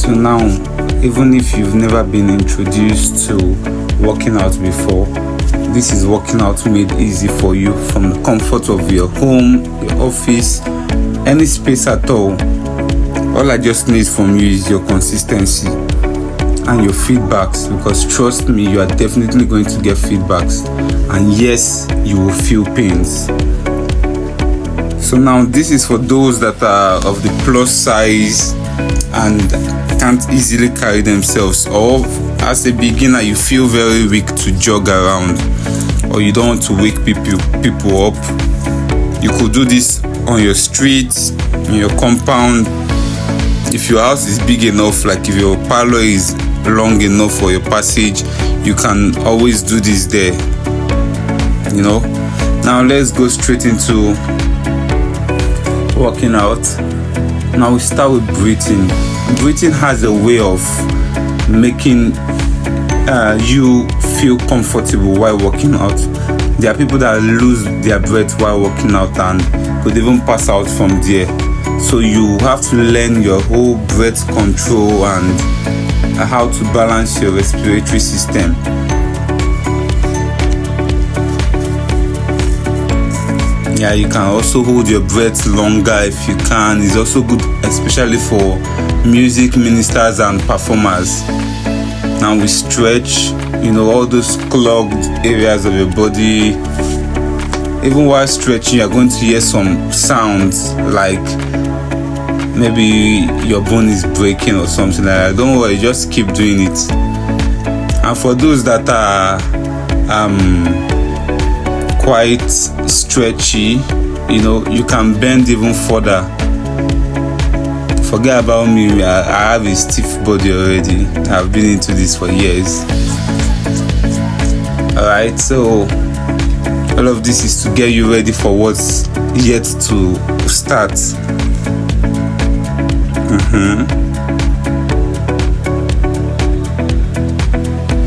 So now, even if you've never been introduced to working out before, this is working out made easy for you from the comfort of your home, your office, any space at all. All I just need from you is your consistency and your feedbacks, because trust me, you are definitely going to get feedbacks, and yes, you will feel pains. So now this is for those that are of the plus size and can't easily carry themselves, or as a beginner you feel very weak to jog around, or you don't want to wake people up. You could do this on your street, in your compound. If your house is big enough, like if your parlor is long enough for your passage, you can always do this there, you know. Now let's go straight into working out. Now we start with breathing. Breathing has a way of making you feel comfortable while working out. There are people that lose their breath while working out and could even pass out from there. So you have to learn your whole breath control and how to balance your respiratory system. Yeah, you can also hold your breath longer if you can. It's also good, especially for music ministers and performers. Now we stretch, all those clogged areas of your body. Even while stretching, you're going to hear some sounds like maybe your bone is breaking or something like that. Don't worry, just keep doing it. And for those that are quite stretchy, you can bend even further. Forget about me, I have a stiff body already. I've been into this for years. Alright, so all of this is to get you ready for what's yet to start.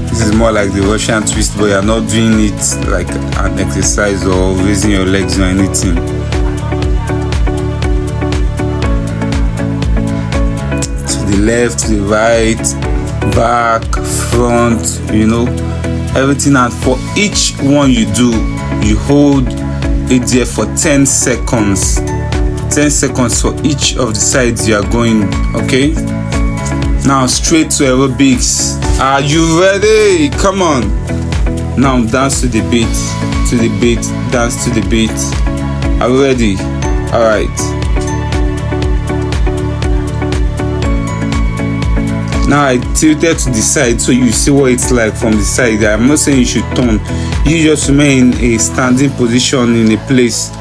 This is more like the Russian twist, but you're not doing it like an exercise or raising your legs or anything. To the left, to the right, back, front, everything. And for each one you do, you hold it there for 10 seconds. 10 seconds for each of the sides you are going, okay? Now straight to aerobics. Are you ready? Come on. Now dance to the beat, dance to the beat. Are you ready? Alright. Now I tilted to the side so you see what it's like from the side. I'm not saying you should turn. You just remain in a standing position in a place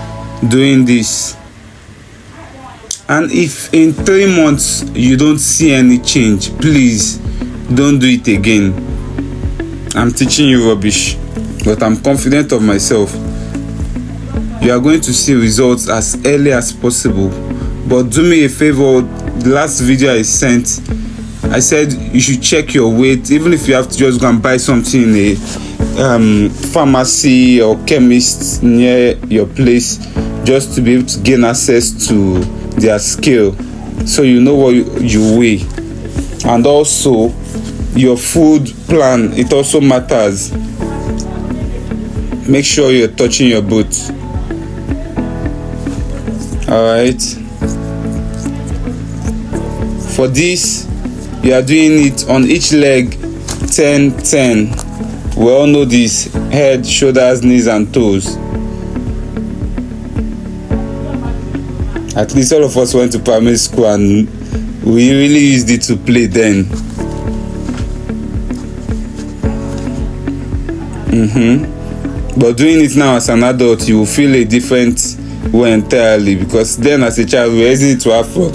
doing this. And if in 3 months you don't see any change, please don't do it again. I'm teaching you rubbish, but I'm confident of myself. You are going to see results as early as possible. But do me a favor, the last video I sent, I said you should check your weight, even if you have to just go and buy something in a pharmacy or chemist near your place, just to be able to gain access to their scale, so you know what you weigh. And also your food plan, it also matters. Make sure you're touching your boots. Alright, for this you are doing it on each leg 10-10. We all know this: head, shoulders, knees and toes. At least all of us went to primary school and we really used it to play then. But doing it now as an adult, you will feel a different way entirely, because then as a child we were using it to have fun.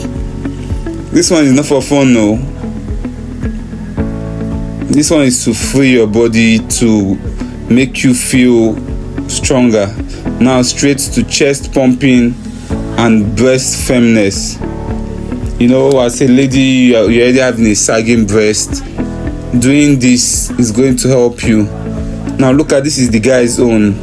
This one is not for fun, no. This one is to free your body, to make you feel stronger. Now straight to chest pumping and breast firmness. As a lady, you're already having a sagging breast. Doing this is going to help you. Now look at this, is the guy's own.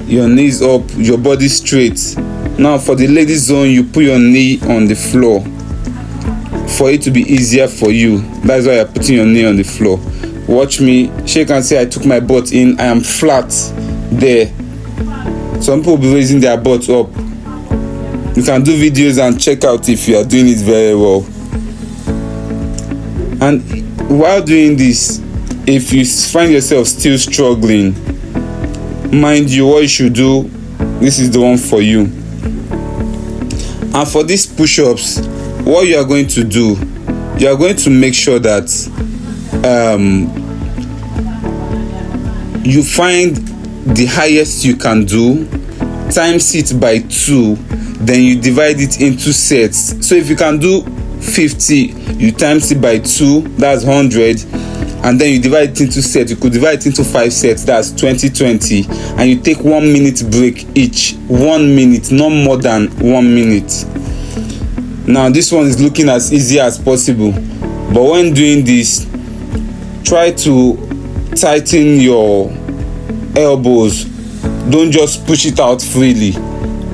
Your knees up, your body straight. Now for the ladies' zone, you put your knee on the floor. for it to be easier for you. That's why you're putting your knee on the floor. Watch me. Shake and say I took my butt in. I am flat there. Some people will be raising their butt up. You can do videos and check out if you are doing it very well. And while doing this, if you find yourself still struggling, mind you, what you should do, this is the one for you. And for these push-ups, what you are going to do, you are going to make sure that you find the highest you can do, times it by 2, then you divide it into sets. So if you can do 50, you times it by 2, that's 100, and then you divide it into sets. You could divide it into 5 sets, that's 20, and you take 1 minute break each. 1 minute, not more than 1 minute. Now this one is looking as easy as possible, but when doing this, try to tighten your elbows. Don't just push it out freely.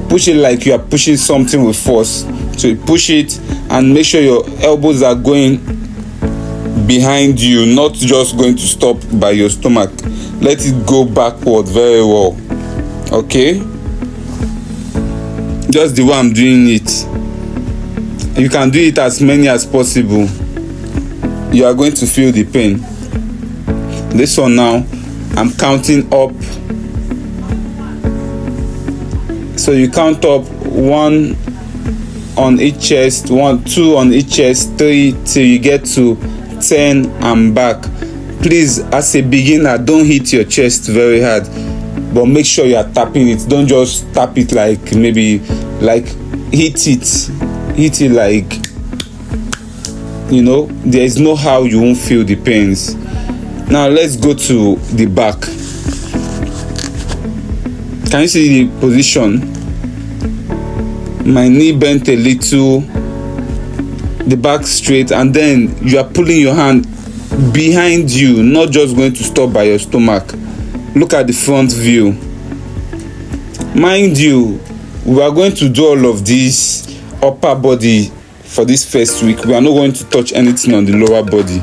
Push it like you are pushing something with force. So you push it and make sure your elbows are going behind you, not just going to stop by your stomach. Let it go backward very well. Okay? Just the way I'm doing it. You can do it as many as possible. You are going to feel the pain. This one now, I'm counting up. So you count up 1 on each chest, 1, 2 on each chest, 3 till you get to 10 and back. Please, as a beginner, don't hit your chest very hard, but make sure you are tapping it. Don't just tap it like maybe like hit it like, you know, there is no how you won't feel the pains. Now let's go to the back. Can you see the position? My knee bent a little, the back straight, and then you are pulling your hand behind you, not just going to stop by your stomach. Look at the front view. Mind you, we are going to do all of this upper body for this first week. We are not going to touch anything on the lower body.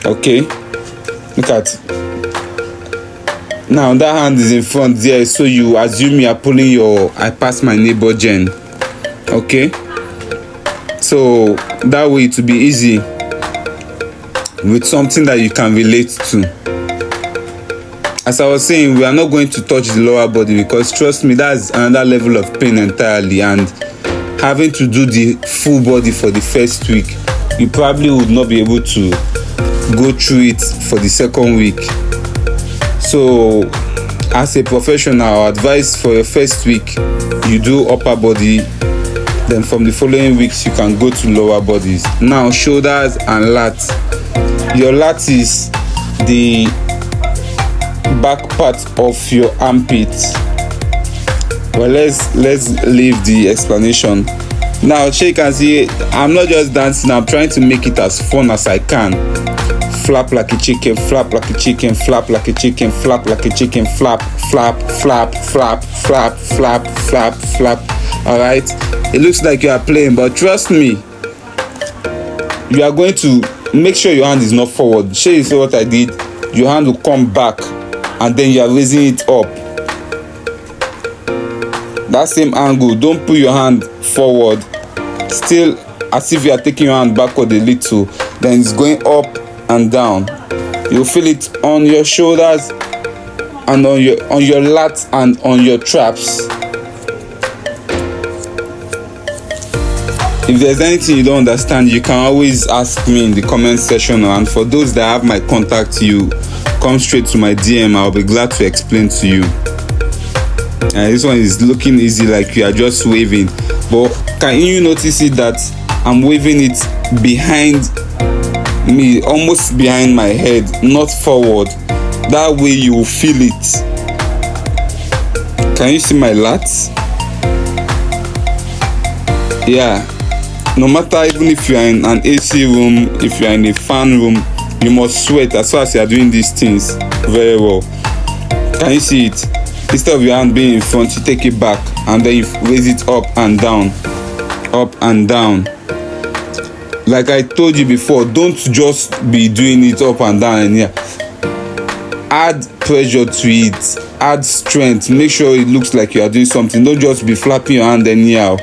Okay? Look at. Now that hand is in front there, so you assume you are pulling your I pass my neighbor gen. Okay? So that way it will be easy with something that you can relate to. As I was saying, we are not going to touch the lower body because trust me, that's another level of pain entirely, and having to do the full body for the first week, you probably would not be able to go through it for the second week. So as a professional, our advice for your first week, you do upper body, then from the following weeks you can go to lower bodies. Now shoulders and lats. Your lats is the back part of your armpit. Well, let's leave the explanation. Now shake and see, I'm not just dancing, I'm trying to make it as fun as I can. Flap like a chicken, flap like a chicken, flap like a chicken, flap like a chicken, flap, flap, flap, flap, flap, flap, flap, flap. Alright? It looks like you are playing, but trust me, you are going to make sure your hand is not forward. Show you see what I did? Your hand will come back and then you are raising it up. That same angle, don't put your hand forward, still as if you are taking your hand backward a little, then it's going up and down. You'll feel it on your shoulders and on your lats and on your traps. If there's anything you don't understand, you can always ask me in the comment section, and for those that have my contact, you come straight to my DM. I'll be glad to explain to you. And this one is looking easy, like you are just waving, but can you notice it that I'm waving it behind me, almost behind my head, not forward? That way you will feel it. Can you see my lats? Yeah, no matter, even if you are in an AC room, if you are in a fan room, you must sweat as far as you are doing these things very well. Can you see it? Instead of your hand being in front, you take it back and then you raise it up and down, up and down. like I told you before, don't just be doing it up and down and here. Add pressure to it, add strength, make sure it looks like you are doing something. Don't just be flapping your hand anyhow.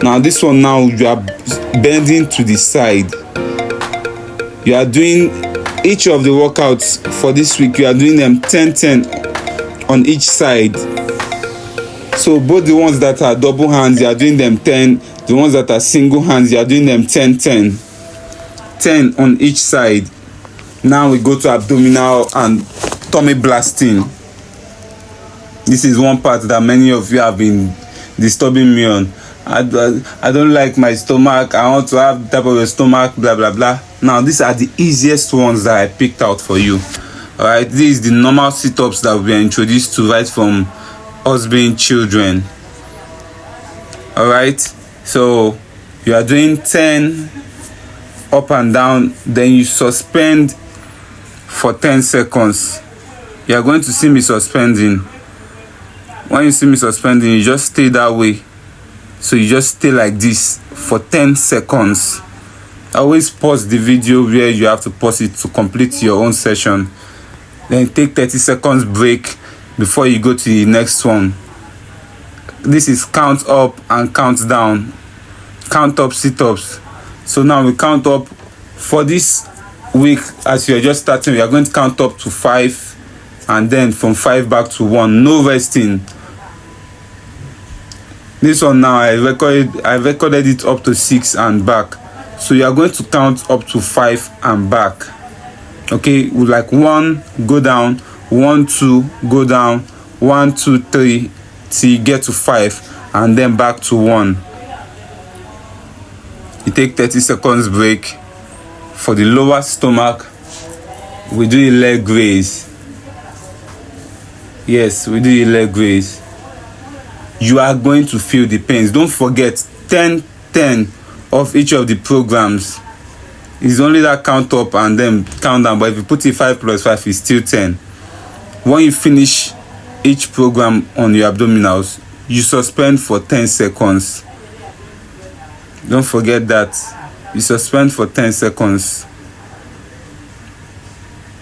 Now this one, now you are bending to the side. You are doing each of the workouts for this week, you are doing them 10-10 on each side. So both the ones that are double hands, you are doing them 10. The ones that are single hands, you are doing them 10-10. 10 on each side. Now we go to abdominal and tummy blasting. This is one part that many of you have been disturbing me on. I don't like my stomach. I want to have the type of a stomach, blah blah blah. Now these are the easiest ones that I picked out for you. Alright, this is the normal sit-ups that we are introduced to right from us being children. Alright, so you are doing 10 up and down, then you suspend for 10 seconds. You are going to see me suspending. When you see me suspending, you just stay that way. So you just stay like this for 10 seconds. Always pause the video where you have to pause it to complete your own session. Then take 30 seconds break before you go to the next one. This is count up and count down. Count up sit-ups. So now we count up for this week. As you are just starting, we are going to count up to 5 and then from 5 back to 1. No resting. This one now I recorded it up to 6 and back. So you are going to count up to 5 and back. Okay, with like 1, go down, 1, 2, go down, 1, 2, 3 till you get to 5 and then back to 1. You take 30 seconds break. For the lower stomach, we do a leg raise. Yes, we do a leg raise. You are going to feel the pains. Don't forget 10-10 of each of the programs. It's only that count up and then count down, but if you put it 5 plus 5, it's still 10. When you finish each program on your abdominals, you suspend for 10 seconds. Don't forget that. You suspend for 10 seconds.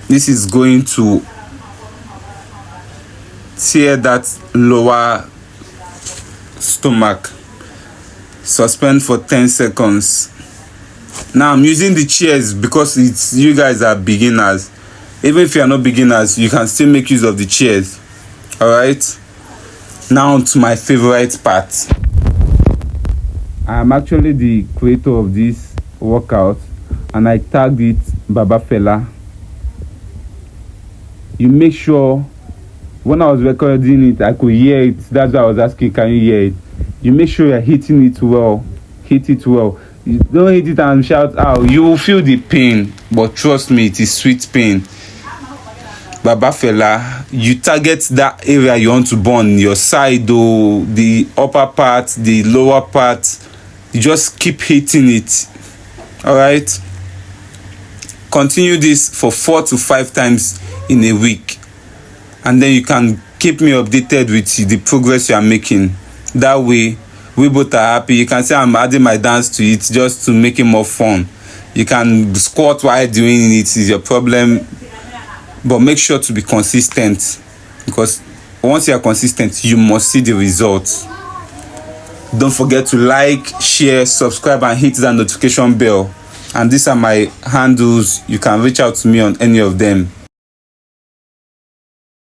This is going to tear that lower stomach. Suspend for 10 seconds. Now I'm using the chairs because it's you guys are beginners. Even if you are not beginners, you can still make use of the chairs. Alright, now to my favorite part. I am actually the creator of this workout and I tagged it Baba Fela. You make sure when I was recording it, I could hear it. That's why I was asking, can you hear it? You make sure you're hitting it well. Hit it well. You don't hit it and shout out. You will feel the pain, but trust me, it is sweet pain. Baba Fela, you target that area you want to burn, your side or the upper part, the lower part. You just keep hitting it. Alright? Continue this for 4 to 5 times in a week. And then you can keep me updated with the progress you are making. That way, we both are happy. You can say I'm adding my dance to it just to make it more fun. You can squat while doing it, is your problem. But make sure to be consistent, because once you are consistent, you must see the results. Don't forget to like, share, subscribe, and hit that notification bell. And these are my handles. You can reach out to me on any of them.